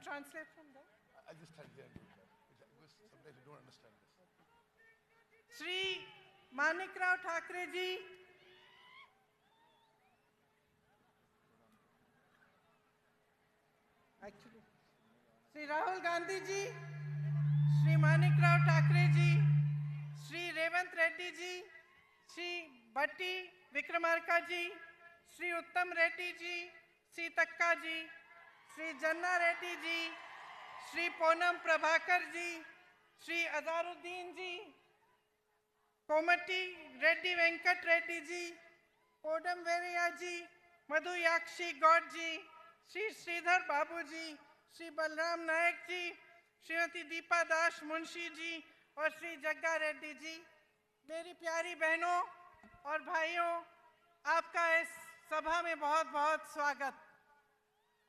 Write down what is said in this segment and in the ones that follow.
translate from there? I just stand here and do that. Because sometimes you don't understand this. Shri Manikrao Thakre ji, actually, Shri Rahul Gandhi ji, Shri Manikrao Thakre ji, Shri Revant Reddy ji, Shri Bhatti Vikramarka ji, Shri Uttam Reddy ji, Shri Takka ji, Shri Janna Reddy ji, Shri Ponam Prabhakar ji, Shri Azaruddin ji, Komati Reddy Venkat Reddy ji, Kodam Veriya ji, Madhu Yakshi God ji, Shri Sridhar Babu ji, Shri Balram Nayak ji, Shrimati Deepa दास मुंशी जी और श्री जग्गा रेड्डी जी, मेरी प्यारी बहनों और भाइयों, आपका इस सभा में बहुत बहुत स्वागत।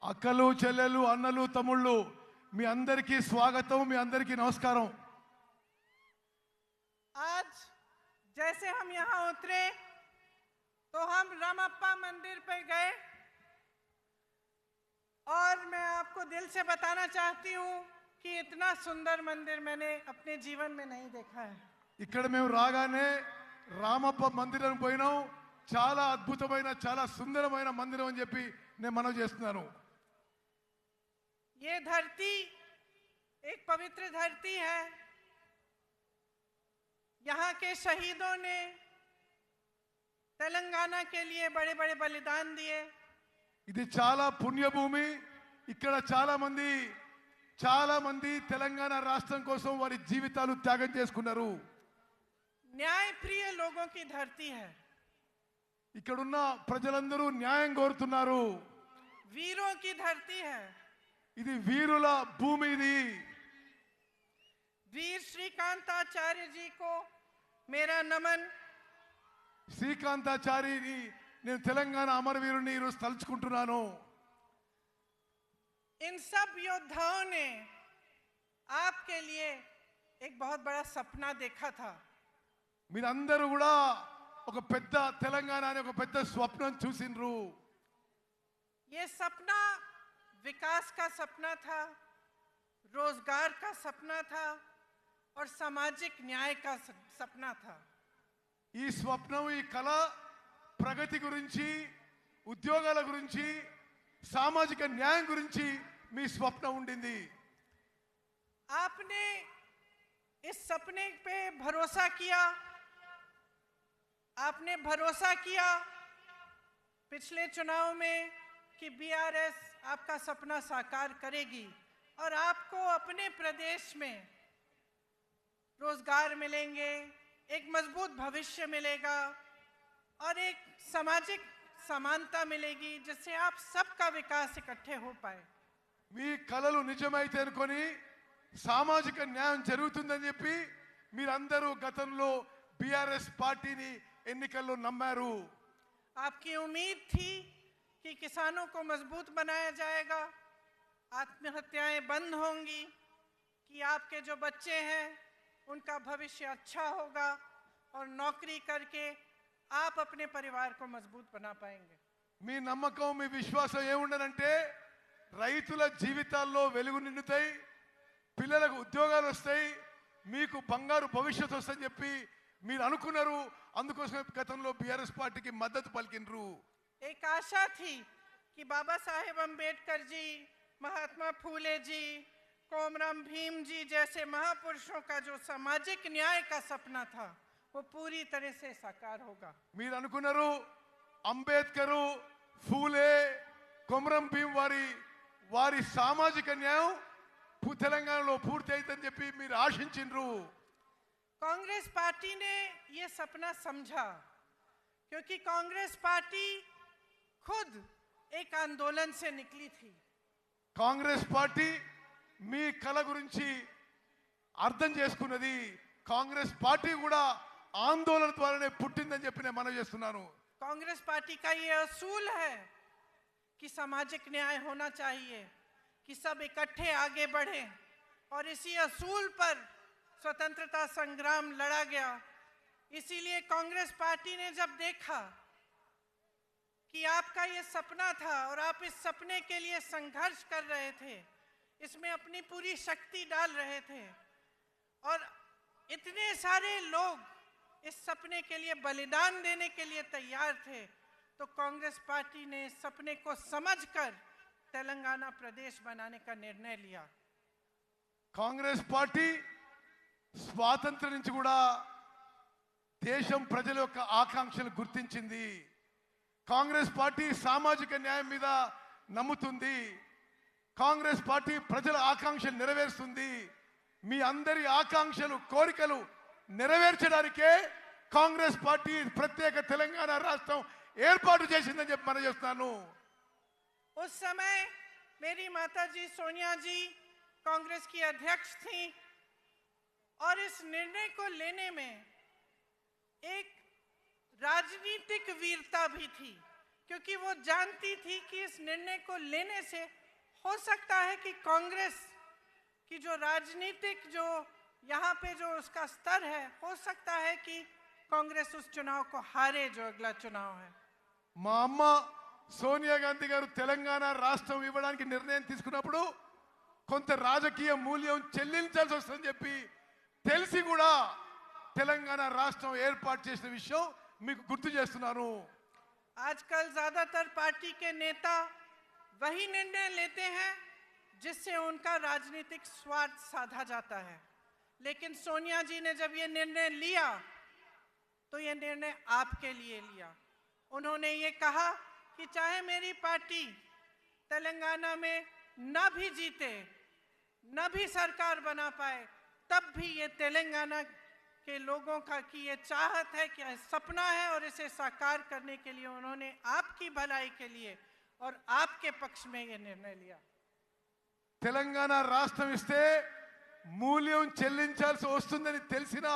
అక్కలు చెల్లెలు అన్నలు తమ్ముళ్ళు మీ అందరికీ స్వాగతం, మీ అందరికీ నమస్కారం। आज जैसे हम यहाँ उतरे तो हम रामप्पा मंदिर पे गए और मैं आपको दिल से बताना चाहती हूँ कि इतना सुंदर मंदिर मैंने अपने जीवन में नहीं देखा है। ఇక్కడ మేము రాగానే రామప్ప మందిరం పోయినాం, చాలా అద్భుతమైన చాలా సుందరమైన మందిరం అని చెప్పి నేను మనవి చేస్తున్నాను। ये धरती एक पवित्र धरती है। यहाँ के शहीदों ने तेलंगाना के लिए बड़े बड़े बलिदान दिए। ఇది చాలా పుణ్యభూమి, ఇక్కడ చాలా మంది తెలంగాణ రాష్ట్రం కోసం వారి జీవితాలు త్యాగం చేసుకున్నారు। न्याय प्रिय लोगों की धरती है। ఇక్కడున్న ప్రజలందరూ న్యాయం కోరుతున్నారు। वीरों की धरती है। ఇది వీరుల భూమి। ఇది वीर श्रीकांताचार्य जी को मेरा नमन। శ్రీకాంతాచార్యని నేను తెలంగాణ అమరవీరుని ఈరోజు తలుచుకుంటున్నాను। इन सब योद्धाओं ने आपके लिए एक बहुत बड़ा सपना देखा था। మీరందరూ కూడా ఒక పెద్ద తెలంగాణ అనే ఒక పెద్ద స్వప్నం చూసిండ్రు। ये सपना विकास का सपना था, रोजगार का सपना था और सामाजिक न्याय का सपना था। ఈ స్వప్నం, ఈ కళ ప్రగతి గురించి, ఉద్యోగాల గురించి, సామాజిక న్యాయం గురించి మీ స్వప్నం ఉండింది। आपने इस सपने पे भरोसा किया। आपने भरोसा किया पिछले चुनाव में कि बीआरएस आपका सपना साकार करेगी और आपको अपने प्रदेश में रोजगार मिलेंगे, एक मजबूत भविष्य मिलेगा और एक सामाजिक समानता मिलेगी जिससे आप सबका विकास इकट्ठे हो पाए। మీ కలలు నిజమైతే అనుకొని సామాజిక న్యాయం జరుగుతుందని చెప్పి మీరందరూ గతంలో బీఆర్ఎస్ పార్టీని ఎన్నికల్లో నమ్మారు। आपकी उम्मीद थी कि किसानों को मजबूत बनाया जाएगा, आत्महत्याएं बंद होंगी, कि आपके जो बच्चे हैं उनका भविष्य अच्छा होगा और नौकरी करके आप अपने परिवार को मजबूत बना पाएंगे। మీ నమ్మకం, మీ విశ్వాసం ఏముండనంటే రైతుల జీవితాల్లో వెలుగు నిండుతాయి, పిల్లలకు ఉద్యోగాలు వస్తాయి, మీకు బంగారు భవిష్యత్తు వస్తుందని చెప్పి మీరు అనుకున్నారు। అందుకోసమే గతంలో బీఆర్ఎస్ పార్టీకి మద్దతు పలికినరు। एक आशा थी कि बाबा साहेब अम्बेडकर जी, महात्मा फूले जी, कोमराम भीम जी जैसे महापुरुषों का जो सामाजिक न्याय का सपना था वो पूरी तरह से साकार होगा। మీరు అనుకున్నారు అంబేద్కర్, ఫూలే, కొమరం భీం వారి సామాజిక న్యాయం తెలంగాణలో పూర్తి అవుతుందని చెప్పి మీరు ఆశించిండ్రు। कांग्रेस पार्टी ने ये सपना समझा क्योंकि कांग्रेस पार्टी खुद एक आंदोलन से निकली थी। కాంగ్రెస్ పార్టీ మీ కల గురించి అర్థం చేసుకున్నది। కాంగ్రెస్ పార్టీ కూడా ఆందోళన ద్వారానే పుట్టిందని చెప్పి నేను మనవి చేస్తున్నాను। कांग्रेस पार्टी का ये असूल है कि सामाजिक न्याय होना चाहिए, कि सब इकट्ठे आगे बढ़ें और इसी असूल पर स्वतंत्रता संग्राम लड़ा गया। इसीलिए कांग्रेस पार्टी ने जब देखा कि आपका ये सपना था और आप इस सपने के लिए संघर्ष कर रहे थे, इसमें अपनी पूरी शक्ति डाल रहे थे और इतने सारे लोग इस सपने के लिए बलिदान देने के लिए तैयार थे, तो कांग्रेस पार्टी ने इस सपने को समझकर तेलंगाना प्रदेश बनाने का निर्णय लिया। కాంగ్రెస్ పార్టీ స్వాతంత్రం నుంచి కూడా దేశం ప్రజల యొక్క ఆకాంక్షలు గుర్తించింది. కాంగ్రెస్ పార్టీ సామాజిక న్యాయం మీద నమ్ముతుంది. కాంగ్రెస్ పార్టీ ప్రజల ఆకాంక్షలు నెరవేరుస్తుంది. మీ అందరి ఆకాంక్షలు కోరికలు నెరవేర్చడానికే కాంగ్రెస్ పార్టీ ప్రత్యేక తెలంగాణ రాష్ట్రం ఏర్పాటు చేసిందని చెప్పి మనం చేస్తున్నాను. उस समय मेरी माताजी सोनिया जी कांग्रेस की अध्यक्ष थी और इस निर्णय को लेने में एक राजनीतिक वीरता भी थी, क्योंकि वो जानती थी कि इस निर्णय को लेने से हो सकता है कि कांग्रेस की जो राजनीतिक जो यहाँ पे जो उसका स्तर है, हो सकता है कि कांग्रेस उस चुनाव को हारे जो अगला चुनाव है। మా అమ్మ సోనియా గాంధీ గారు తెలంగాణ రాష్ట్రం ఇవ్వడానికి నిర్ణయం తీసుకున్నప్పుడు కొంత రాజకీయ మూల్యం చెల్లించాల్సి వస్తుందని చెప్పి తెలిసి కూడా తెలంగాణ రాష్ట్రం ఏర్పాటు చేసిన విషయం మీకు గుర్తు చేస్తున్నాను. आजकल ज्यादातर पार्टी के नेता वही निर्णय लेते हैं जिससे उनका राजनीतिक स्वार्थ साधा जाता है, लेकिन सोनिया जी ने जब ये निर्णय लिया तो ये निर्णय आपके लिए लिया। उन्होंने ये कहा कि चाहे मेरी पार्टी तेलंगाना में न भी जीते, न भी सरकार बना पाए, तब भी ये तेलंगाना के लोगों का की ये चाहत है, कि सपना है, और इसे साकार करने के लिए उन्होंने आपकी भलाई के लिए और आपके पक्ष में ये निर्णय लिया। తెలంగాణ రాష్ట్రం ఇస్తే మూల్యం చెల్లించాల్సి వస్తుందని తెలిసినా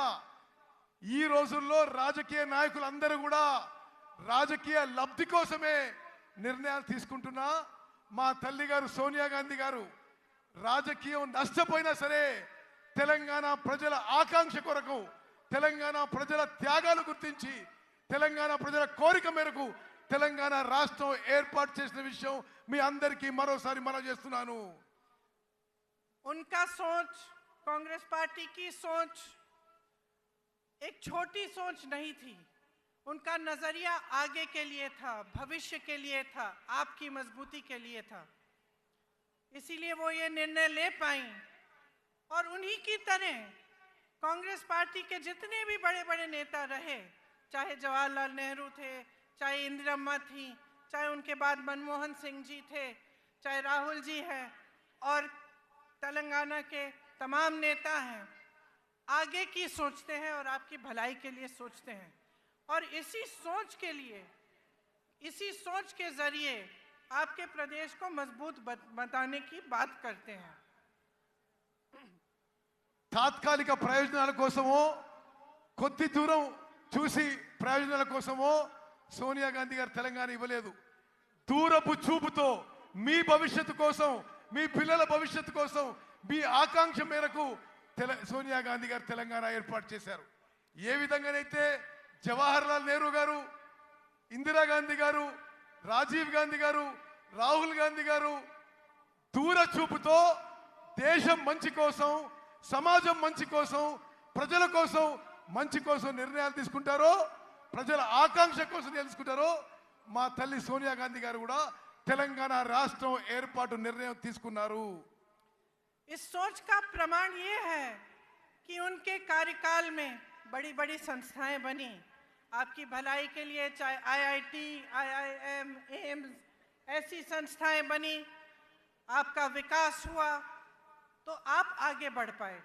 ఈ రోజుల్లో రాజకీయ నాయకులందరూ కూడా రాజకీయ లబ్ధి కోసమే నిర్ణయాలు తీసుకుంటున్నా. మా తల్లి గారు సోనియా గాంధీ గారు రాజకీయం నష్టపోయినా సరే తెలంగాణ ప్రజల ఆకాంక్ష కొరకు, తెలంగాణ ప్రజల త్యాగాలు గుర్తించి, తెలంగాణ ప్రజల కోరిక మేరకు తెలంగాణ రాష్ట్రం ఏర్పాటు చేసిన విషయం మీ అందరికీ మరోసారి మనం చేస్తున్నాను. उनका सोच, कांग्रेस पार्टी की सोच एक छोटी सोच नहीं थी। उनका नजरिया आगे के लिए था, भविष्य के लिए था, आपकी मजबूती के लिए था। इसीलिए वो ये निर्णय ले पाई। और उन्हीं की तरह कांग्रेस पार्टी के जितने भी बड़े बड़े नेता रहे, चाहे जवाहरलाल नेहरू थे, चाहे इंदिरम्मा थी, चाहे उनके बाद मनमोहन सिंह जी थे, चाहे राहुल जी हैं, और तेलंगाना के तमाम नेता हैं, आगे की सोचते हैं और आपकी भलाई के लिए सोचते हैं। और इसी सोच के लिए, इसी सोच के जरिए आपके प्रदेश को मजबूत बताने की बात करते हैं। తాత్కాలిక ప్రయోజనాల కోసమో, కొద్ది దూరం చూసి ప్రయోజనాల కోసమో సోనియా గాంధీ గారు తెలంగాణ ఇవ్వలేదు. దూరపు చూపుతో మీ భవిష్యత్తు కోసం, మీ పిల్లల భవిష్యత్తు కోసం, మీ ఆకాంక్ష మేరకు సోనియా గాంధీ గారు తెలంగాణ ఏర్పాటు చేశారు. ఏ విధంగానైతే జవహర్లాల్ నెహ్రూ గారు, ఇందిరాగాంధీ గారు, రాజీవ్ గాంధీ గారు, రాహుల్ గాంధీ గారు దూర చూపుతో దేశం మంచి కోసం, సమాజం మంచి కోసం, ప్రజల కోసం మంచి కోసం నిర్ణయాలు తీసుకుంటారో, ప్రజల ఆకాంక్ష కోసం తెలుసుకుంటారో, మా తల్లి సోనియా గాంధీ గారు కూడా తెలంగాణ రాష్ట్రం ఏర్పాటు నిర్ణయం తీసుకున్నారు. इस सोच का प्रमाण ये है कि उनके कार्यकाल में बड़ी बड़ी संस्थाएं बनी आपकी भलाई के लिए, चाहे आईआईटी, आईआईएम, एम्स, ऐसी संस्थाएं बनी, आपका विकास हुआ, तो आप आगे बढ़ पाए।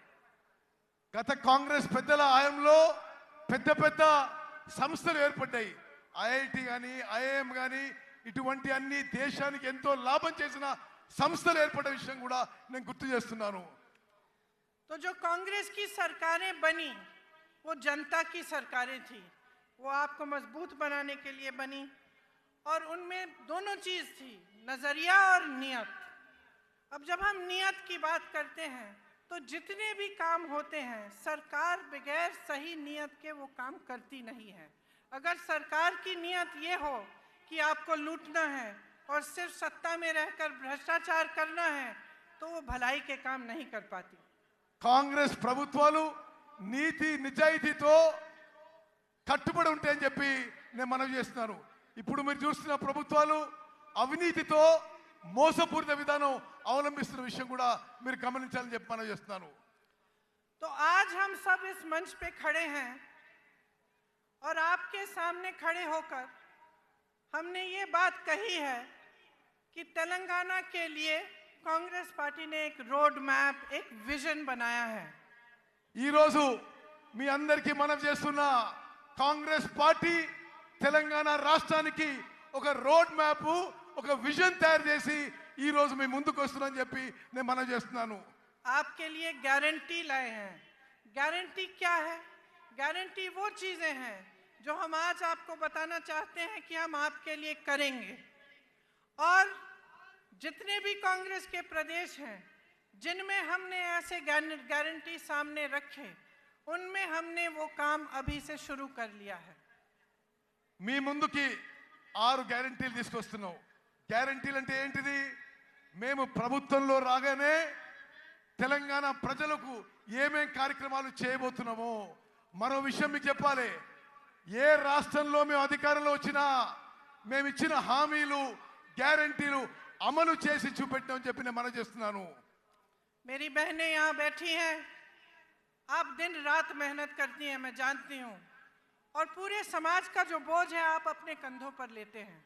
గత కాంగ్రెస్ పెద్దల హయాంలో పెద్ద పెద్ద సంస్థలు ఏర్పడ్డాయి. ఐఐటి కానీ, ఐఐఎం కానీ, ఇటువంటి అన్ని దేశానికి ఎంతో లాభం చేసిన సంస్థలు ఏర్పడ్డ విషయం కూడా నేను గుర్తు చేస్తున్నాను. तो जो कांग्रेस की सरकारें बनी वो जनता की सरकारें थी, वो आपको मजबूत बनाने के लिए बनी, और उनमें दोनों चीज थी, नजरिया और नियत। अब जब हम नियत की बात करते हैं तो जितने भी काम होते हैं, सरकार बगैर सही नियत के वो काम करती नहीं है। अगर सरकार की नियत ये हो कि आपको लूटना है और सिर्फ सत्ता में रहकर भ्रष्टाचार करना है, तो तो वो भलाई के काम नहीं कर पाती। కాంగ్రెస్ ప్రభుత్వాలు నీతి నిజాయితీతో కట్టుబడి ఉంటాయని చెప్పి నేను మనవి చేస్తున్నాను. ఇప్పుడు మీరు చూస్తున్న ప్రభుత్వాలు అవినీతితో మోసపూరిత విధానం అవలంబిస్తున్న విషయం కూడా మీరు గమనించాలని చెప్పి మనవి చేస్తున్నాను. तो आज हम सब इस मंच पे खड़े हैं और आपके सामने खड़े होकर हमने ये बात कही है कि तेलंगाना के लिए कांग्रेस पार्टी ने एक रोड मैप, एक विजन बनाया है। ఈ రోజు మీ అందరికీ మనం చేస్తున్న కాంగ్రెస్ పార్టీ తెలంగాణ రాష్ట్రానికి ఒక రోడ్ మ్యాప్, ఒక విజన్ తయారు చేసి ఈ రోజు మీ ముందుకు వస్తున్నానని చెప్పి నేను మనం చేస్తున్నాను. आपके लिए गारंटी लाए हैं। गारंटी क्या है? गारंटी वो चीजें हैं जो हम आज आपको बताना चाहते हैं कि हम आपके लिए करेंगे। और जितने भी कांग्रेस के प्रदेश हैं जिनमें हमने ऐसे गारंटी सामने रखे, उनमें हमने वो काम अभी से शुरू कर लिया है। మీ ముందుకి 6 గ్యారెంటీలు తీసుకొస్తున్నాం. గ్యారెంటీలు అంటే ఏంటిది? మేము ప్రభుత్వంలో రాగానే తెలంగాణ ప్రజలకు ఏమేం కార్యక్రమాలు చేయబోతున్నామో మరో విషయం మీకు చెప్పాలి. ఏ రాష్ట్రంలో మేము అధికారంలో వచ్చినా మేము ఇచ్చిన హామీలు, గ్యారెంటీలు అమలు చేసి చూపెట్టామని చెప్పి నేను మనవి చేస్తున్నాను. मेरी बहनें यहाँ बैठी हैं, आप दिन रात मेहनत करती हैं, मैं जानती हूँ, और पूरे समाज का जो बोझ है आप अपने कंधों पर लेते हैं।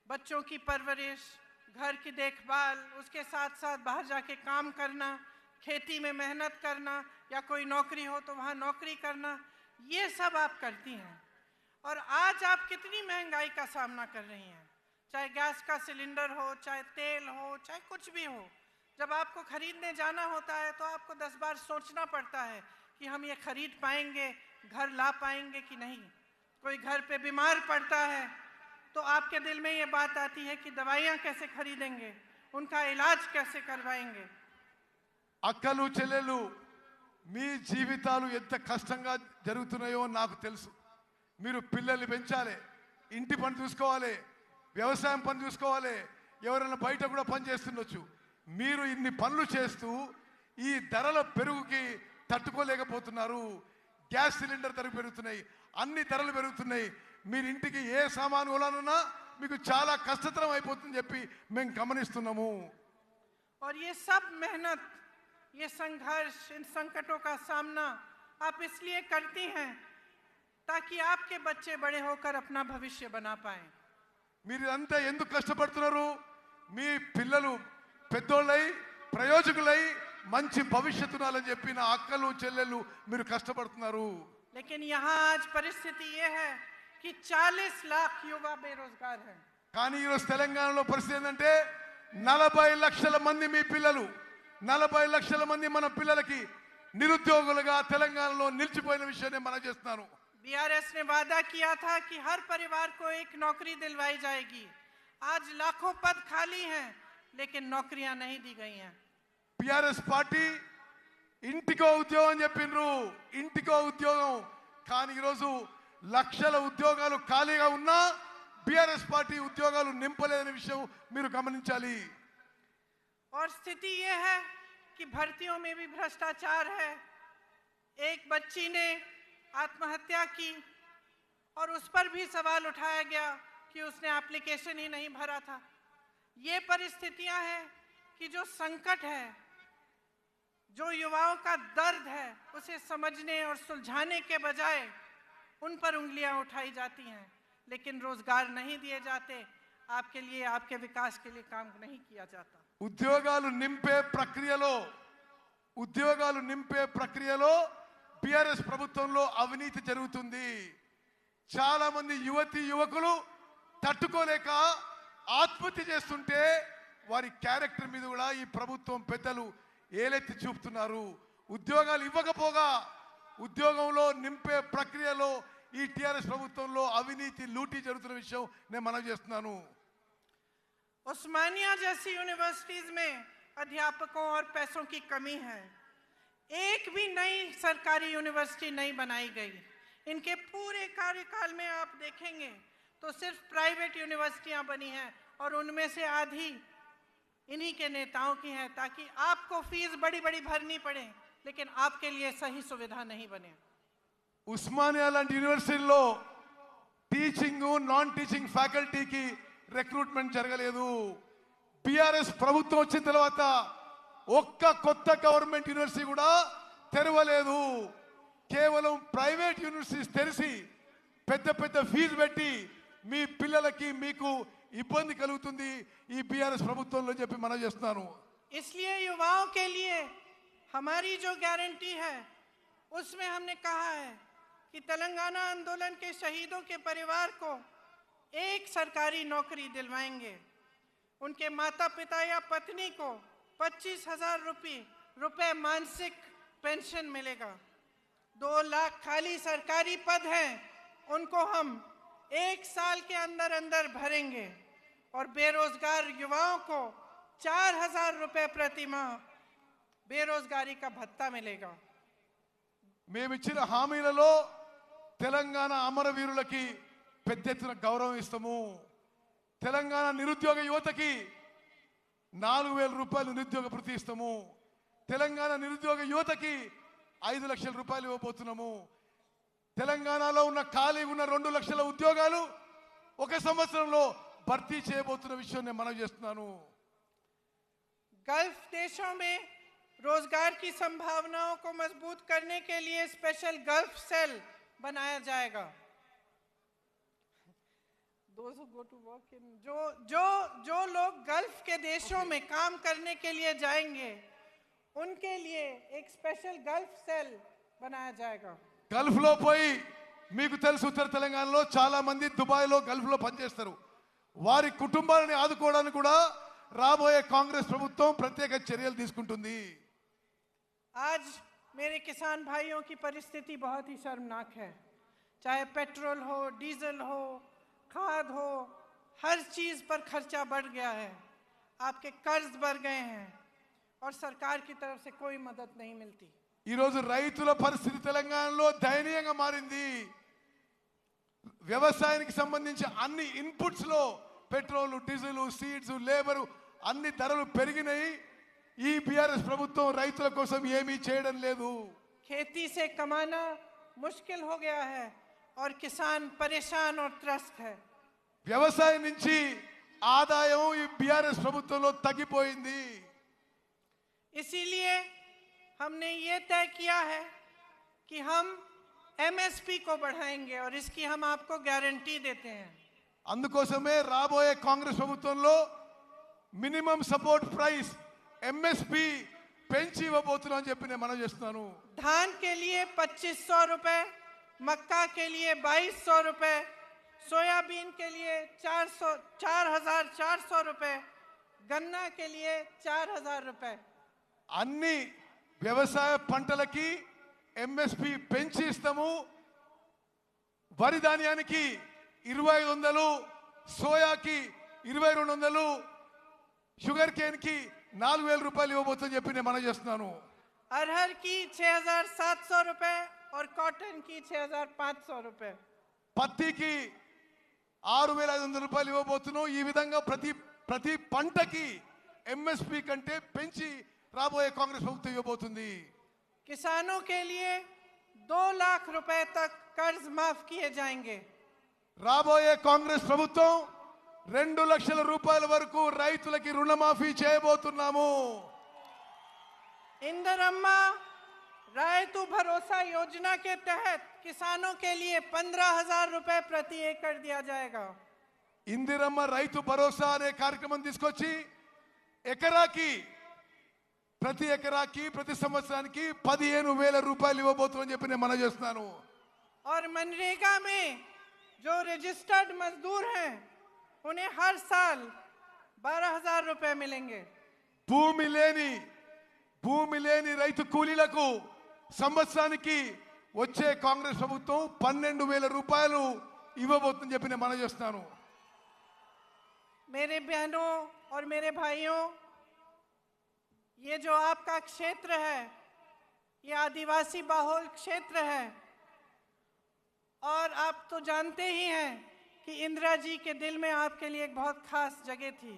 बच्चों की परवरिश, घर की देखभाल, उसके साथ साथ बाहर जाके काम करना, खेती में मेहनत करना, या कोई नौकरी हो तो वहाँ नौकरी करना, ये सब आप करती हैं। और आज आप कितनी महंगाई का सामना कर रही हैं, चाहे गैस का सिलेंडर हो, चाहे तेल हो, चाहे कुछ भी हो। जब आपको खरीदने जाना होता है तो आपको 10 बार सोचना पड़ता है कि हम ये खरीद पाएंगे, घर ला पाएंगे कि नहीं। कोई घर पे बीमार पड़ता है तो आपके दिल में ये बात आती है कि दवाइयाँ कैसे खरीदेंगे, उनका इलाज कैसे करवाएंगे। అక్కలు చెల్లెలు, మీ జీవితాలు ఎంత కష్టంగా జరుగుతున్నాయో నాకు తెలుసు. మీరు పిల్లల్ని పెంచాలి, ఇంటి పని చూసుకోవాలి, వ్యవసాయం పని చూసుకోవాలి, ఎవరైనా బయట కూడా పని చేస్తుండొచ్చు. మీరు ఇన్ని పనులు చేస్తూ ఈ ధరల పెరుగుకి తట్టుకోలేకపోతున్నారు. గ్యాస్ సిలిండర్ ధరలు పెరుగుతున్నాయి, అన్ని ధరలు పెరుగుతున్నాయి. మీరు ఇంటికి ఏ సామాను కొనాలన్నా మీకు చాలా కష్టతరం అయిపోతుందని చెప్పి మేము గమనిస్తున్నాము. और ये सब मेहनत, ये संघर्ष, इन संकटों का सामना आप इसलिए करती हैं ताकि आपके बच्चे बड़े होकर अपना भविष्य बना पाएं। మీరు అంతా ఎందుకు కష్టపడుతున్నారు? మీ పిల్లలు పెద్దోళ్ళై ప్రయోజకులై మంచి భవిష్యత్తు ఉండాలని చెప్పి నా అక్కలు చెల్లెళ్ళు మీరు కష్టపడుతున్నారు. लेकिन यहाँ आज परिस्थिति ये है कि 40 लाख युवा बेरोजगार हैं। కానీ ఈరోజు తెలంగాణలో పరిస్థితి ఏంటంటే 40 లక్షల మంది మీ పిల్లలు, 40 లక్షల మంది మన పిల్లలకి నిరుద్యోగులుగా తెలంగాణలో నిలిచిపోయిన విషయాన్ని మనం చేస్తున్నాను. बीआरएस ने वादा किया था कि हर परिवार को एक नौकरी दिलवाई जाएगी। आज लाखों पद खाली हैं लेकिन नौकरियां नहीं दी गई हैं। టిఆర్ఎస్ పార్టీ ఇంటికో ఉద్యోగం చెప్పిండ్రు, ఇంటికో ఉద్యోగం. కానీ ఈరోజు లక్షల ఉద్యోగాలు ఖాళీగా ఉన్నా బీఆర్ఎస్ పార్టీ ఉద్యోగాలు నింపలేదనే విషయం మీరు గమనించాలి. और स्थिति ये है कि भर्तियों में भी भ्रष्टाचार है। एक बच्ची ने आत्महत्या की और उस पर भी सवाल उठाया गया कि उसने एप्लीकेशन ही नहीं भरा था। ये परिस्थितियां हैं कि जो संकट है, जो युवाओं का दर्द है, उसे समझने और सुलझाने के बजाय उन पर उंगलियां उठाई जाती हैं, लेकिन रोजगार नहीं दिए जाते। आपके लिए, आपके विकास के लिए काम नहीं किया जाता। ఉద్యోగాలు నింపే ప్రక్రియలో బీఆర్ఎస్ ప్రభుత్వంలో అవినీతి జరుగుతుంది. చాలా మంది యువకులు తట్టుకోలేక ఆత్మహత్య చేస్తుంటే వారి క్యారెక్టర్ మీద కూడా ఈ ప్రభుత్వం పెద్దలు ఏలెత్తి చూపుతున్నారు. ఉద్యోగాలు ఇవ్వకపోగా ఉద్యోగంలో నింపే ప్రక్రియలో ఈ టిఆర్ఎస్ ప్రభుత్వంలో అవినీతి లూటీ జరుగుతున్న విషయం నేను మనవి చేస్తున్నాను. उस्मानिया जैसी यूनिवर्सिटीज में अध्यापकों और पैसों की कमी है। एक भी नई सरकारी यूनिवर्सिटी नहीं बनाई गई। इनके पूरे कार्यकाल में आप देखेंगे तो सिर्फ प्राइवेट यूनिवर्सिटियां बनी हैं और उनमें से आधी इन्हीं के नेताओं की है, ताकि आपको फीस बड़ी बड़ी भरनी पड़े लेकिन आपके लिए सही सुविधा नहीं बने। ఉస్మానియా లాంటి యూనివర్సిటీలో టీచింగ్ నాన్ టీచింగ్ ఫ్యాకల్టీకి రిక్రూట్మెంట్ జరగలేదు. బీఆర్ఎస్ ప్రభుత్వం వచ్చిన తర్వాత ఒక్క కొత్త గవర్నమెంట్ యూనివర్సిటీ కూడా తెరవలేదు. కేవలం ప్రైవేట్ యూనివర్సిటీస్ తెరిచి పెద్ద పెద్ద ఫీజు పెట్టి మీ పిల్లలకి మీకు ఇబ్బంది కలుగుతుంది ఈ బీఆర్ఎస్ ప్రభుత్వంలో చెప్పి మనం చేస్తున్నాను. इसलिए युवाओं के लिए हमारी जो गारंटी है उसमें हमने कहा है कि तेलंगाना आंदोलन के शहीदों के परिवार को एक सरकारी नौकरी दिलवाएंगे। उनके माता पिता या पत्नी को 25,000 रुपए मानसिक पेंशन मिलेगा। 2 लाख खाली सरकारी पद हैं, उनको हम 1 साल के अंदर अंदर भरेंगे और बेरोजगार युवाओं को 4,000 रुपए प्रति माह बेरोजगारी का भत्ता मिलेगा। మేమిచ్చిన హామీలలో తెలంగాణ అమరవీరులకి పెద్ద ఎత్తున గౌరవం ఇస్తాము. తెలంగాణ నిరుద్యోగ యువతకి 4,000 రూపాయలు నిరుద్యోగ భృతి ఇస్తాము. తెలంగాణ నిరుద్యోగ యువతకి 5 లక్షల రూపాయలు ఇవ్వబోతున్నాము. తెలంగాణలో ఉన్న ఖాళీగా ఉన్న 2 లక్షల ఉద్యోగాలు 1 సంవత్సరంలో భర్తీ చేయబోతున్న విషయం నేను మనవి చేస్తున్నాను. गल्फ देशों में रोजगार की संभावनाओं को मजबूत करने के लिए स्पेशल गल्फ सेल बनाया जाएगा। जो लोग गल्फ के देशों में काम करने के लिए जाएंगे उनके लिए एक स्पेशल गल्फ सेल बनाया जाएगा। గల్ఫ్ లో పోయి మీకు తెలుసు ఉత్తర తెలంగాణలో చాలా మంది దుబాయ్ లో గల్ఫ్ లో పనిచేస్తారు. వారి కుటుంబాలను ఆదుకోవడానికి కూడా రాబోయే కాంగ్రెస్ ప్రభుత్వం ప్రత్యేక చర్యలు తీసుకుంటుంది. आज मेरे किसान भाइयों की परिस्थिति बहुत ही शर्मनाक है। चाहे पेट्रोल हो, डीजल हो, खाद हो, हर चीज पर खर्चा बढ़ गया है। आपके कर्ज बढ़ गए हैं और सरकार की तरफ से कोई मदद नहीं मिलती। ఈ రోజు రైతుల పరిస్థితి తెలంగాణలో దయనీయంగా మారింది. వ్యవసాయానికి సంబంధించి అన్ని ఇన్పుట్స్ లో పెట్రోల్, డీజిల్, సీడ్స్, లేబర్ అన్ని ధరలు పెరిగినాయి. ఈ బీఆర్ఎస్ ప్రభుత్వం రైతుల కోసం ఏమీ చేయడం లేదు. खेती से कमाना मुश्किल हो गया है और किसान परेशान और त्रस्त है। వ్యవసాయం నుంచి ఆదాయం ఈ బీఆర్ఎస్ ప్రభుత్వంలో తగ్గిపోయింది. इसीलिए हमने ये तय किया है कि हम एमएसपी को बढ़ाएंगे और इसकी हम आपको गारंटी देते हैं। అందుకోసమే రాబోయే కాంగ్రెస్ ప్రభుత్వంలో మినిమం సపోర్ట్ ప్రైస్ ఎంఎస్పి పెంచి ఇవ్వబోతున్నాం అని చెప్పి నేను మనం చేస్తున్నాను. धान के लिए 2,500 रुपए, मक्का के लिए 2,200 रुपए, सोयाबीन के लिए 4,400 रुपए, गन्ना के लिए 4,000 रुपए। అన్ని వ్యవసాయ పంటలకి ఎంఎస్పి పెంచి ఇస్తాము. వరి ధాన్యానికి 2,500, సోయాకి 2,200, షుగర్ కేన్ కి 4,000 రూపాయలు ఇవ్వబోతుందని చెప్పి నేను మనం చేస్తున్నాను. अरहर की 6,700 रुपए और कॉटन की 6,500 रुपए। పత్తికి 6,500 రూపాయలు ఇవ్వబోతున్నాం. ఈ విధంగా ప్రతి పంటకి ఎంఎస్పి కంటే పెంచి రాబోయే కాంగ్రెస్ ప్రభుత్వం ఇవ్వబోతుంది. किसानों के लिए 2 लाख रुपए तक कर्ज माफ किए जाएंगे। రాబోయే కాంగ్రెస్ ప్రభుత్వం 2 లక్షల రూపాయల వరకు రైతులకి రుణమాఫీ చేయబోతున్నాము. इंदिरम्मा रायतु भरोसा योजना के तहत किसानों के लिए 15,000 रुपए प्रति एकड़ दिया जाएगा। ఇందిరమ్మ రైతు భరోసా అనే కార్యక్రమం తీసుకొచ్చి ప్రతి ఎకరాకి ప్రతి సంవత్సరానికి 15,000 రూపాయలు ఇవ్వబోతుందని చెప్పి నేను మనం చేస్తున్నాను. और मनरेगा में जो रजिस्टर्ड मजदूर हैं उन्हें हर साल 12,000 रुपए मिलेंगे। భూమి లేని రైతు కూలీలకు సంవత్సరానికి వచ్చే కాంగ్రెస్ ప్రభుత్వం 12,000 రూపాయలు ఇవ్వబోతుందని చెప్పి నేను మనం చేస్తున్నాను. मेरे बहनों और मेरे भाइयों, ये जो आपका क्षेत्र है ये आदिवासी बहुल क्षेत्र है और आप तो जानते ही हैं कि इंदिरा जी के दिल में आपके लिए एक बहुत खास जगह थी।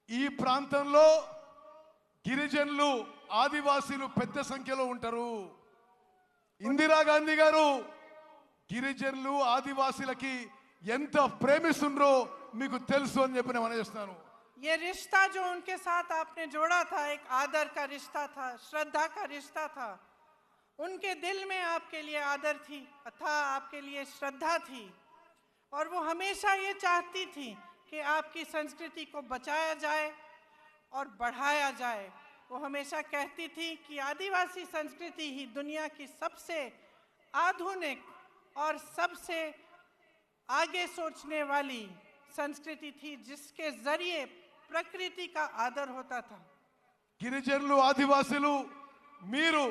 ఈ ప్రాంతంలో గిరిజనులు ఆదివాసీలు పెద్ద సంఖ్యలో ఉంటారు. ఇందిరాగాంధీ గారు గిరిజనులు ఆదివాసీలకి ఎంత ప్రేమిస్తుండ్రో మీకు తెలుసు అని చెప్పి నేను మనజేస్తున్నాను. ये रिश्ता जो उनके साथ आपने जोड़ा था एक आदर का रिश्ता था, श्रद्धा का रिश्ता था. उनके दिल में आपके लिए आदर थी था, आपके लिए श्रद्धा थी और वो हमेशा ये चाहती थी कि आपकी संस्कृति को बचाया जाए और बढ़ाया जाए. वो हमेशा कहती थी कि आदिवासी संस्कृति ही दुनिया की सबसे आधुनिक और सबसे आगे सोचने वाली संस्कृति थी जिसके जरिए प्रकृति का आदर होता था. గిరిజనులు ఆదివాసీలు మీరు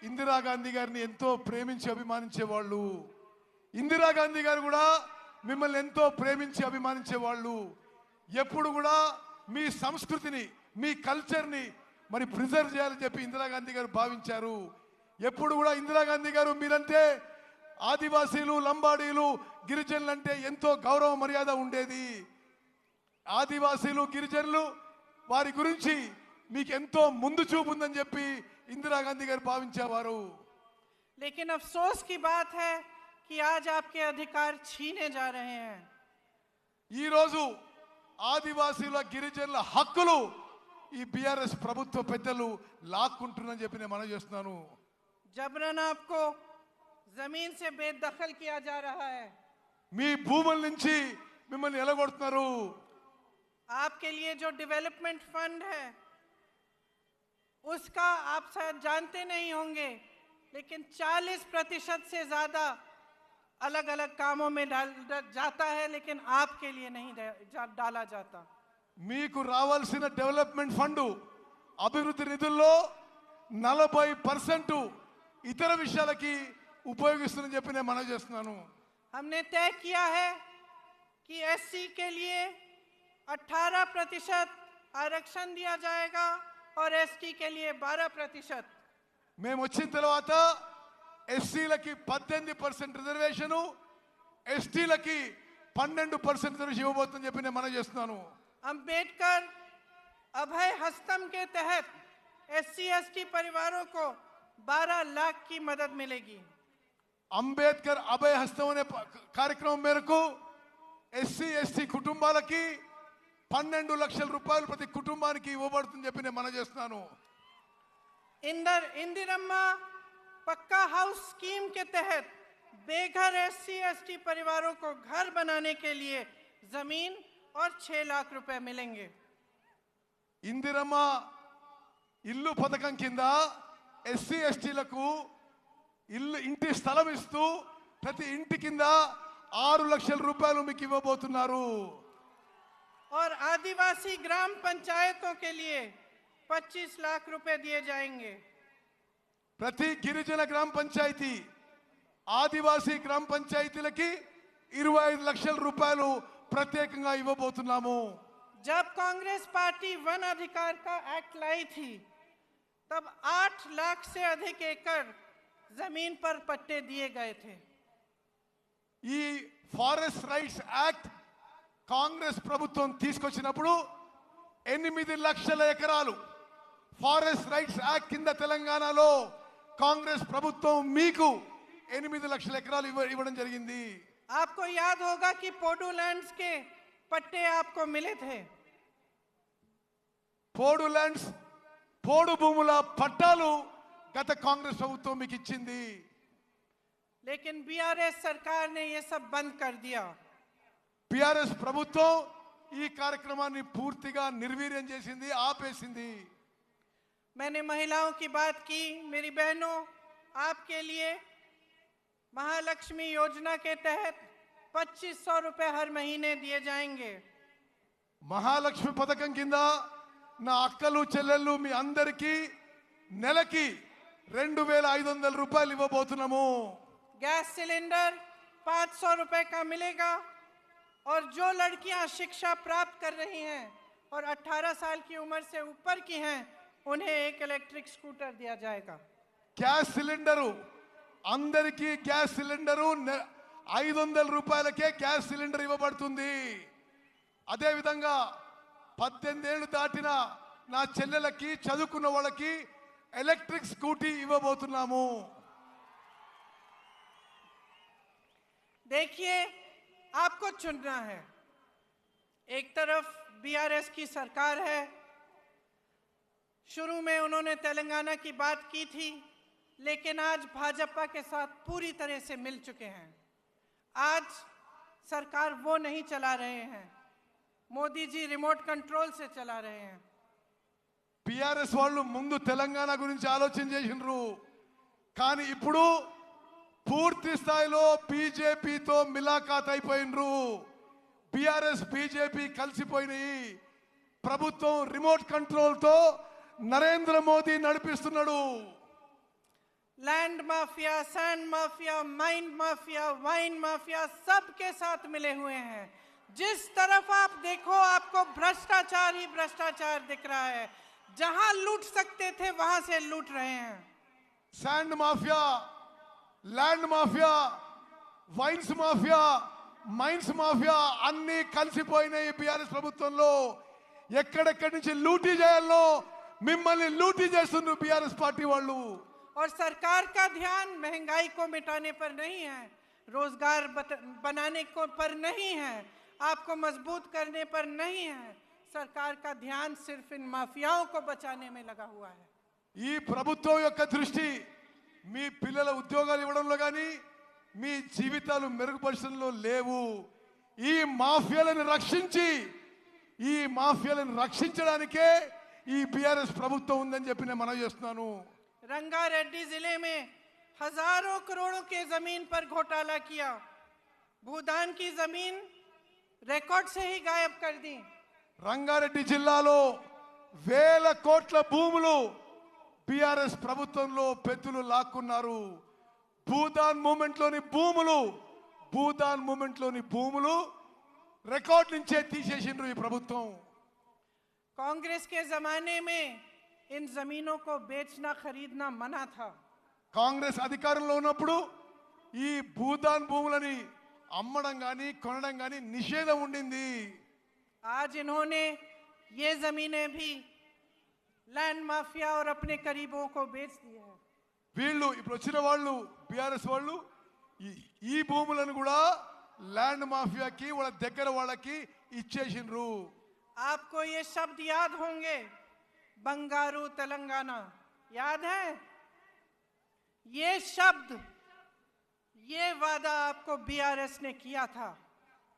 ఇందిరాగాంధీ గారిని ఎంతో ప్రేమించి అభిమానించేవాళ్ళు. ఇందిరాగాంధీ గారు కూడా మిమ్మల్ని ఎంతో ప్రేమించి అభిమానించేవాళ్ళు. ఎప్పుడు కూడా మీ సంస్కృతిని మీ కల్చర్ని మరి ప్రిజర్వ్ చేయాలని చెప్పి ఇందిరాగాంధీ గారు భావించారు. ఎప్పుడు కూడా ఇందిరాగాంధీ గారు మీరంటే ఆదివాసీలు లంబాడీలు గిరిజనులు అంటే ఎంతో గౌరవ మర్యాద ఉండేది. ఆదివాసీలు గిరిజనులు వారి గురించి మీకు ఎంతో ముందు చూపు ఉందని చెప్పి ఇందిరాగాంధీ గారు భావించేవారు. लेकिन अफसोस की बात है कि आज आपके अधिकार छीने जा रहे हैं. ఈ రోజు ఆదివాసీల గిరిజనుల హక్కులు ఈ బీఆర్ఎస్ ప్రభుత్వ పెద్దలు లాక్కుంటున్నారని చెప్పి నేను మనవి చేస్తున్నాను. जबरन आपको जमीन से बेदखल किया जा रहा है. మీ భూముల నుంచి మిమ్మల్ని ఎలగొడుతున్నారు. आपके लिए जो डेवलपमेंट फंड है उसका आप शायद जानते नहीं होंगे, लेकिन 40% से ज्यादा अलग अलग कामों में जाता है, लेकिन आपके लिए नहीं डाला जाता. మీకు రావాల్సిన డెవలప్మెంట్ ఫండ్ అభివృద్ధి నిధుల్లో 40% ఇతర విషయాలకి ఉపయోగిస్తుందని చెప్పి నేను మనవి చేస్తున్నాను. हमने तय किया है कि एससी के लिए 18% आरक्षण दिया जाएगा और एसटी के लिए 12%. మేము వచ్చిన తర్వాత ఎస్సీలకి 18% రిజర్వేషను, ఎస్టీలకి 12% రిజర్వేషన్ ఇవ్వబోతుందని చెప్పి నేను మనవి చేస్తున్నాను. अंबेडकर अभय हस्तम के तहत एससी एसटी परिवारों को 12 लाख की मदद मिलेगी. అంబేద్కర్ అభయ హస్తం అనే కార్యక్రమం మేరకు ఎస్సీ ఎస్టీ కుటుంబాలకి 12 లక్షల రూపాయలు ప్రతి కుటుంబానికి ఇవ్వబడుతుందని చెప్పి నేను మనవి చేస్తున్నాను. इंदिरम्मा पक्का हाउस स्कीम के तहत बेघर एससी एसटी परिवारों को घर बनाने के लिए जमीन और 6 लाख रुपए मिलेंगे. ఇందిరమ్మ ఇల్లు పథకం కింద ఎస్సీ ఎస్టీలకు ఇంటి స్థలం ఇస్తూ ప్రతి ఇంటి కింద 6 లక్షల రూపాయలు మీకు ఇవ్వబోతున్నారు. और आदिवासी ग्राम पंचायतों के लिए 25 लाख रुपए दिए जाएंगे. ప్రతి గిరిజన గ్రామ పంచాయతీ ఆదివాసీ గ్రామ పంచాయతీలకి 25 లక్షల రూపాయలు ప్రత్యేకంగా ఇవ్వబోతున్నాము. जब कांग्रेस पार्टी वन अधिकार का एक्ट लाई थी तब 8 लाख से अधिक एकड़ जमीन पर पट्टे दिए गए थे. ఈ ఫారెస్ట్ రైట్స్ యాక్ట్ కాంగ్రెస్ ప్రభుత్వం తీసుకొచ్చినప్పుడు 8 లక్షల ఎకరాలు ఫారెస్ట్ రైట్స్ యాక్ట్ కింద తెలంగాణలో కాంగ్రెస్ ప్రభుత్వం మీకు 8 లక్షల ఎకరాలు ఇవ్వడం జరిగింది. आपको याद होगा कि पोडू लैंड्स के पट्टे आपको मिले थे. పోడు ల్యాండ్స్ పోడు భూముల పట్టాలు గత కాంగ్రెస్ ప్రభుత్వం మీకు ఇచ్చింది. लेकिन बीआरएस सरकार ने ये सब बंद कर दिया. బీఆర్ఎస్ ప్రభుత్వం ఈ కార్యక్రమాన్ని పూర్తిగా నిర్వీర్యం చేసింది, ఆపేసింది. मैंने महिलाओं की बात की. मेरी बहनों, आपके लिए महालक्ष्मी योजना के तहत 2500 रुपए हर महीने दिए जाएंगे. మహాలక్ష్మి పథకం కింద నా అక్కలు చెల్లెళ్ళు మీ అందరికీ నెలకి 2500 రూపాయలు ఇవ్వబోతున్నాము. गैस सिलेंडर 500 रुपए का मिलेगा और जो लड़कियां शिक्षा प्राप्त कर रही हैं और 18 साल की उम्र से ऊपर की हैं उन्हें एक इलेक्ट्रिक स्कूटर दिया जाएगा. గ్యాస్ సిలిండరు అందరికీ గ్యాస్ సిలిండరు 500 రూపాయలకే గ్యాస్ సిలిండర్ ఇవ్వబడుతుంది. అదేవిధంగా 18 ఏళ్ళు దాటిన నా చెల్లెలకి చదువుకున్న వాళ్ళకి ఎలక్ట్రిక్ స్కూటీ ఇవ్వబోతున్నాము. देखिए, आपको चुनना है। एक तरफ बीआरएस की सरकार है। शुरू में उन्होंने तेलंगाना की बात की थी, लेकिन आज भाजपा के साथ पूरी तरह से मिल चुके हैं। आज सरकार वो नहीं चला रहे हैं, मोदी जी रिमोट कंट्रोल से चला रहे हैं। టిఆర్ఎస్ వాళ్ళు ముందు తెలంగాణ గురించి ఆలోచన చేసినారు, కానీ ఇప్పుడు పూర్తి స్థాయిలో బీజేపీతో మిలాఖాత్ అయిపోయినరు. BRS BJP కలిసిపోయినాయి. ప్రభుత్వం రిమోట్ కంట్రోల్ తో నరేంద్ర మోదీ నడిపిస్తున్నాడు. Land mafia, sand mafia, mine mafia, wine mafia सबके साथ मिले हुए हैं। जिस तरफ आप देखो आपको भ्रष्टाचार ही भ्रष्टाचार दिख रहा है। जहां लूट सकते थे वहां से लूट रहे हैं। Sand mafia, land mafia, wines mafia, mines mafia అన్ని కలిసిపోయినాయి బీఆర్ఎస్ ప్రభుత్వంలో. ఎక్కడెక్కడి నుంచి లూటీ చేయాలో మిమ్మల్ని లూటీ చేస్తున్నారు బీఆర్ఎస్ పార్టీ వాళ్ళు. और सरकार का ध्यान महंगाई को मिटाने पर नहीं है, रोजगार बनाने को पर नहीं है, आपको मजबूत करने पर नहीं है। सरकार का ध्यान सिर्फ इन माफियाओं को बचाने में लगा हुआ है। ఈ ప్రభుత్వం యొక్క దృష్టి మీ పిల్లల ఉద్యోగాలు ఇవ్వడంలో కానీ మీ జీవితాలు మెరుగుపరచడంలో లేవు. ఈ మాఫియాలను రక్షించడానికే ఈ బీఆర్ఎస్ ప్రభుత్వం ఉందని చెప్పి నేను మనవి చేస్తున్నాను. रंगारेड्डी जिले में हजारों करोड़ों के जमीन पर घोटाला किया, भूदान की जमीन रिकॉर्ड से ही गायब कर दी। రంగారెడ్డి జిల్లాలో వేల కోట్ల భూములు బీఆర్ఎస్ ప్రభుత్వంలో పెద్దలు లాక్కున్నారు. భూదాన్ మూమెంట్ లోని భూములు రికార్డ్ నుంచే తీసేసిండ్రు ఈ ప్రభుత్వం. कांग्रेस के जमाने में इन जमीनों को बेचना खरीदना मना था। కాంగ్రెస్ అధికారంలో ఉన్నప్పుడు ఈ భూదాన్ భూములని అమ్మడం గాని కొనడం గాని నిషేధం ఉండింది. आज इन्होंने ये जमीनें भी लैंड माफिया और अपने करीबों को बेच दिया है। వీళ్ళు ఇప్పుడు వచ్చిన వాళ్ళు బీఆర్ఎస్ వాళ్ళు ఈ భూములను కూడా ల్యాండ్ మాఫియాకి వాళ్ళ దగ్గర వాళ్ళకి ఇచ్చేసిండ్రు. आपको ये शब्द याद होंगे, बंगारू तेलंगाना याद है? ये शब्द, ये वादा आपको बीआरएस ने किया था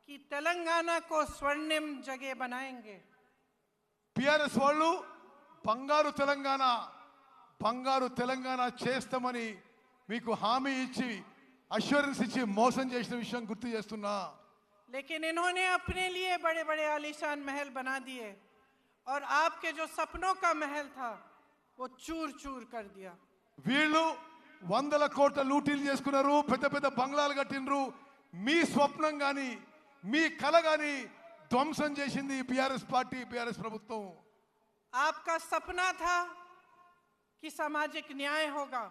कि तेलंगाना को स्वर्णिम जगह बनाएंगे। బీఆర్ఎస్ వాళ్ళు బంగారు తెలంగాణ చేస్తామని మీకు హామీ ఇచ్చి అష్యూరెన్స్ ఇచ్చి మోసం చేసిన విషయం గుర్తు చేస్తున్నా. लेकिन इन्होंने अपने लिए बड़े बड़े आलीशान महल बना दिए और आपके जो सपनों का महल था वो चूर चूर कर दिया। వీళ్ళు 100 కోట్ల లూటీలు చేసుకున్నారు, పెద్ద పెద్ద బంగ్లాలు కట్టినరు. మీ స్వప్నం గాని మీ కల గాని ధ్వంసం చేసింది బీఆర్ఎస్ పార్టీ, బీఆర్ఎస్ ప్రభుత్వం. आपका सपना था कि सामाजिक न्याय होगा।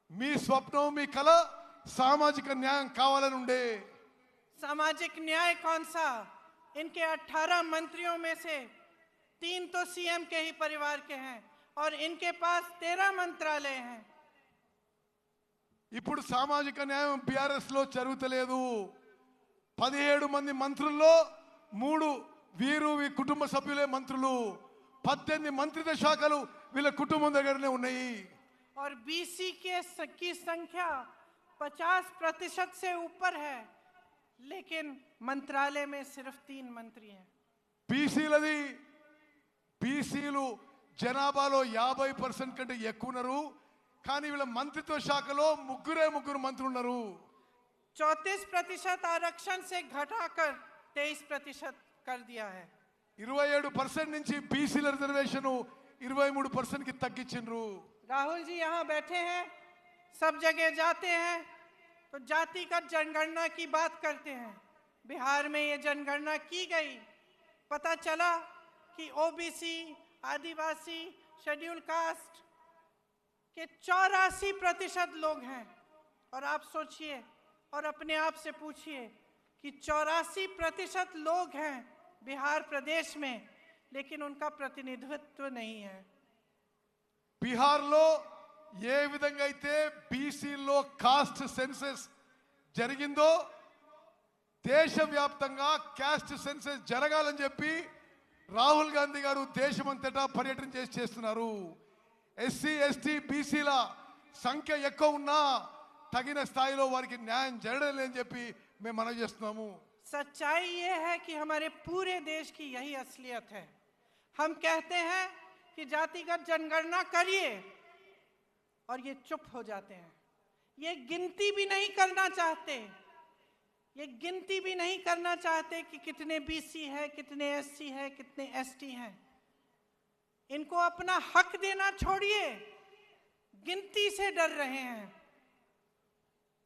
మీ స్వప్నం మీ కల సామాజిక న్యాయం కావాలని ఉండే. सामाजिक न्याय कौन सा? इनके 18 मंत्रियों में से 3 तो सीएम के ही परिवार के हैं और इनके पास 13 मंत्रालय हैं। ఇప్పుడు సామాజిక న్యాయం బీఆర్ఎస్ లో జరుగుతలేదు. 17 మంది మంత్రుల్లో 3 వీరు కుటుంబ సభ్యులే మంత్రులు. 18 మంత్రిత్వ శాఖలు వీళ్ళ కుటుంబం దగ్గరనే ఉన్నాయి. और बीसी की संख्या 50% से ऊपर है, लेकिन मंत्रालय में सिर्फ 3 मंत्री हैं। బీసీలు జనాభాలో 50% కంటే ఎక్కువ ఉన్నారు, కానీ వీళ్ళ మంత్రిత్వ శాఖలో ముగ్గురు మంత్రులు ఉన్నారు. 34% आरक्षण से घटाकर 23% कर दिया है। 27% నుంచి బీసీల రిజర్వేషన్ 23% కి తగ్గించిండ్రు. राहुल जी यहाँ बैठे हैं, सब जगह जाते हैं तो जातिगत जनगणना की बात करते हैं। बिहार में ये जनगणना की गई, पता चला कि ओबीसी, आदिवासी, शेड्यूल कास्ट के 84% लोग हैं। और आप सोचिए और अपने आप से पूछिए कि 84% लोग हैं बिहार प्रदेश में, लेकिन उनका प्रतिनिधित्व नहीं है। బీహార్లో ఏ విధంగా అయితే బీసీలో కాస్ట్ సెన్సెస్ జరిగిందో దేశవ్యాప్తంగా కాస్ట్ సెన్సెస్ జరగాలని చెప్పి రాహుల్ గాంధీ గారు దేశమంతటా పర్యటన చేస్తున్నారు. ఎస్సీ ఎస్టీ బీసీల సంఖ్య ఎక్కువ ఉన్నా తగిన స్థాయిలో వారికి న్యాయం జరగడం లేదని చెప్పి మేము మనవి చేస్తున్నాము. सच्चाई ये है कि हमारे पूरे देश की यही असलियत है। हम कहते हैं कि जातिगत जनगणना करिए और ये चुप हो जाते हैं। ये गिनती भी नहीं करना चाहते, ये गिनती भी नहीं करना चाहते कि कितने बीसी है, कितने एससी है, कितने एसटी हैं। इनको अपना हक देना छोड़िए, गिनती से डर रहे हैं।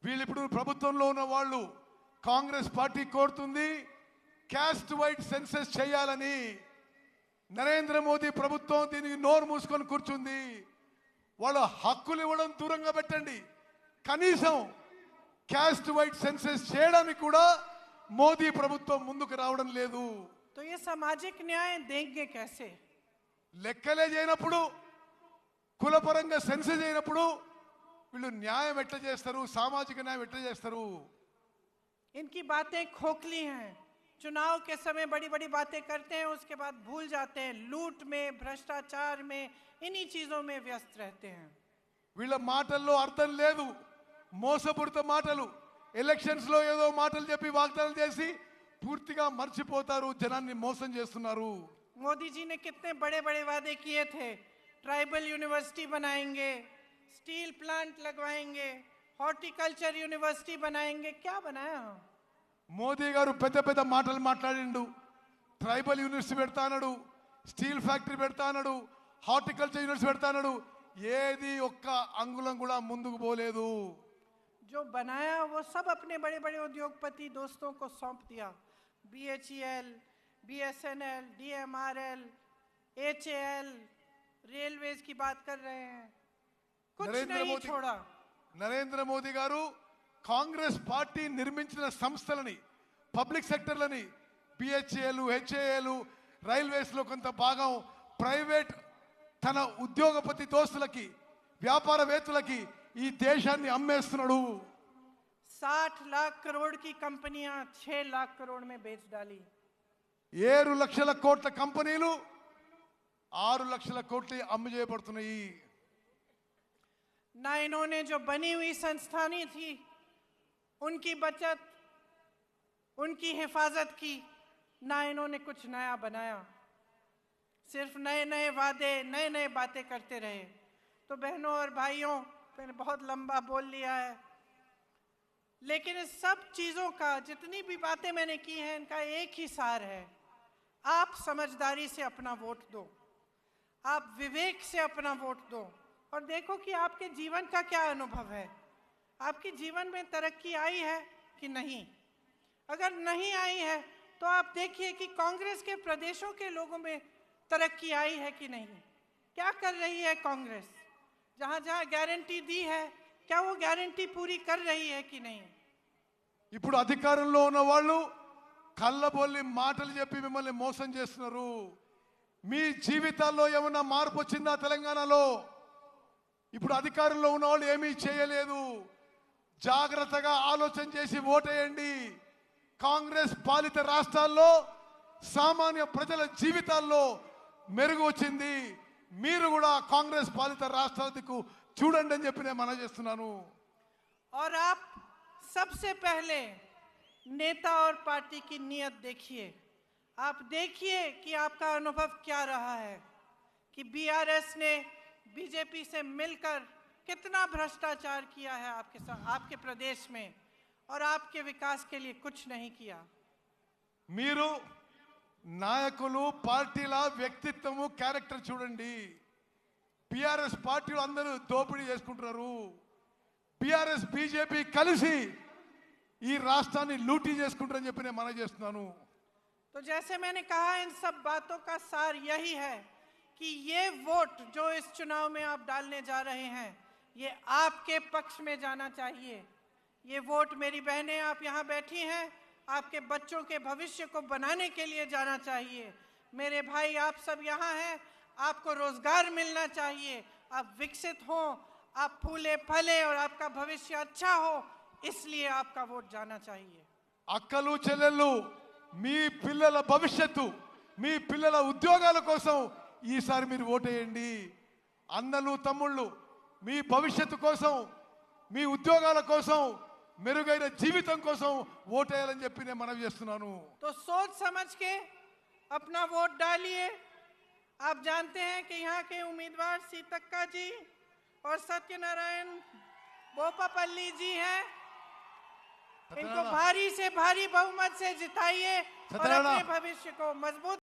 వీళ్ళు ఇప్పుడు ప్రభుత్వంలో ఉన్న వాళ్ళు కాంగ్రెస్ పార్టీ కోరుతుంది క్యాస్ట్ వైడ్ సెన్సెస్ చేయాలని. నరేంద్ర మోదీ ప్రభుత్వం దీనికి నోరు మూసుకొని కూర్చుంది. వాళ్ళ హక్కులు ఇవ్వడం దూరంగా పెట్టండి, కనీసం క్యాస్ట్ వైడ్ సెన్సెస్ చేయడానికి కూడా మోదీ ప్రభుత్వం ముందుకు రావడం లేదు. तो ये सामाजिक न्याय देंगे कैसे? లెక్కలే చేయనప్పుడు, కులపరంగా సెన్సెస్ అయినప్పుడు వీళ్ళు న్యాయం ఎట్లా చేస్తారు, సామాజిక న్యాయం ఎట్లా చేస్తారు? इनकी बातें खोखली हैं। चुनाव के समय बड़ी बड़ी बातें करते हैं, उसके बाद भूल जाते हैं। लूट में, भ्रष्टाचार में, इन्हीं चीजों में व्यस्त रहते हैं। వీళ్ళ మాటల్లో అర్థం లేదు, మోసపూరిత మాటలు. ఎలక్షన్స్ లో ఏదో మాటలు చెప్పి వాగ్దానాలు చేసి పూర్తిగా మర్చిపోతారు, జనాన్ని మోసం చేస్తున్నారు. मोदी जी ने कितने बड़े बड़े वादे किए थे। ट्राइबल यूनिवर्सिटी बनाएंगे, स्टील प्लांट लगवाएंगे, हॉर्टिकल्चर यूनिवर्सिटी बनाएंगे। क्या बनाया? మోదీ గారు పెద్ద పెద్ద మాటలు మాట్లాడిండు. ట్రైబల్ యూనివర్సిటీ పెడతా అన్నాడు, స్టీల్ ఫ్యాక్టరీ పెడతా అన్నాడు, హార్టికల్చర్ యూనివర్సిటీ పెడతా అన్నాడు. ఏది ఒక్క అంగుళం కూడా ముందుకు పోలేదు. जो बनाया वो सब अपने बड़े बड़े उद्योगपति दोस्तों को सौंप दिया। BHEL, BSNL, DMRL, HAL, railways की बात कर रहे हैं, कुछ नहीं छोड़ा। నరేంద్ర మోదీ గారు కాంగ్రెస్ పార్టీ నిర్మించిన సంస్థలని, పబ్లిక్ సెక్టర్లని, బిహెచ్ఏలు, హెచ్ఏఏలు, రైల్వేస్ లో కొంత భాగం ప్రైవేట్ తన ఉద్యోగపతి దోస్తులకి, వ్యాపారవేత్తలకి ఈ దేశాన్ని అమ్మేస్తున్నాడు. 60 लाख करोड़ की कंपनियां 6 लाख करोड़ में बेच डाली। 7 లక్షల కోట్ల కంపెనీలు 6 లక్షల కోట్లు అమ్ము చేయబడుతున్నాయి. ना इन्होंने जो बनी हुई संस्थानें थी उनकी बचत, उनकी हिफाजत की, ना इन्होंने कुछ नया बनाया। सिर्फ नए नए वादे, नए नए बातें करते रहे। तो बहनों और भाइयों, मैंने बहुत लंबा बोल लिया है, लेकिन इस सब चीज़ों का, जितनी भी बातें मैंने की हैं, इनका एक ही सार है। आप समझदारी से अपना वोट दो, आप विवेक से अपना वोट दो और देखो कि आपके जीवन का क्या अनुभव है। आपके जीवन में तरक्की आई है कि नहीं? अगर नहीं आई है तो आप देखिए कि कांग्रेस के प्रदेशों के लोगों में तरक्की आई है कि नहीं। क्या कर रही है कांग्रेस? जहाँ जहाँ गारंटी दी है, क्या वो गारंटी पूरी कर रही है कि नहीं? ఇప్పుడు అధికారంలో ఉన్న వాళ్ళు కళ్ళబొల్లి మాటలు చెప్పి మిమ్మల్ని మోసం చేస్తున్నారు. మీ జీవితాల్లో ఏమైనా మార్పు వచ్చిందా తెలంగాణలో? ఇప్పుడు అధికారంలో ఉన్న వాళ్ళు ఏమీ చేయలేదు. జాగ్రత్తగా ఆలోచన చేసి ఓటేయండి. కాంగ్రెస్ పాలిత రాష్ట్రాల్లో సామాన్య ప్రజల జీవితాల్లో మెరుగు వచ్చింది. మీరు కూడా కాంగ్రెస్ పాలిత రాష్ట్రాలకు చూడండి అని చెప్పి నేను మనవి చేస్తున్నాను. और आप सबसे पहले नेता और पार्टी की नीयत देखिए। आप देखिए कि आपका अनुभव क्या रहा है, कि बीआरएस ने बीजेपी से मिलकर कितना भ्रष्टाचार किया है आपके साथ, आपके प्रदेश में, और आपके विकास के लिए कुछ नहीं किया। మీరు నాయకులు, పార్టీల వ్యక్తిత్వము, క్యారెక్టర్ చూడండి. బీఆర్ఎస్ పార్టీలు అందరూ దోపిడీ చేసుకుంటున్నారు. బీఆర్ఎస్ బీజేపీ కలిసి ఈ రాష్ట్రాన్ని లూటీ చేసుకుంటారని చెప్పి నేను మనవి చేస్తున్నాను. तो जैसे मैंने कहा, इन सब बातों का सार यही है कि ये वोट जो इस चुनाव में आप डालने जा रहे हैं, ये आपके पक्ष में जाना चाहिए। ये वोट, मेरी बहनें आप यहाँ बैठी हैं, आपके बच्चों के भविष्य को बनाने के लिए जाना चाहिए। मेरे भाई आप सब यहाँ हैं, आपको रोजगार मिलना चाहिए, आप विकसित हो, आप फूले फले और आपका भविष्य अच्छा हो, इसलिए आपका वोट जाना चाहिए। అక్కలు చెల్లెళ్ళు మీ పిల్లల భవిష్యత్తు మీ పిల్లల ఉద్యోగాల కోసం ఈసారి మీరు ఓటేయండి. అన్నలు తమ్ముళ్ళు మీ భవిష్యత్తు కోసం మీ ఉద్యోగాల కోసం మెరుగైన జీవితం కోసం ఓటేయాలని చెప్పి నేను మనవి చేస్తున్నాను. तो सोच समझ के अपना वोट डालिए। आप जानते हैं कि यहाँ के उम्मीदवार सीतक्का जी और सत्यनारायण बोपापल्ली जी हैं। इनको भारी से भारी बहुमत से जिताइए और अपने भविष्य को मजबूत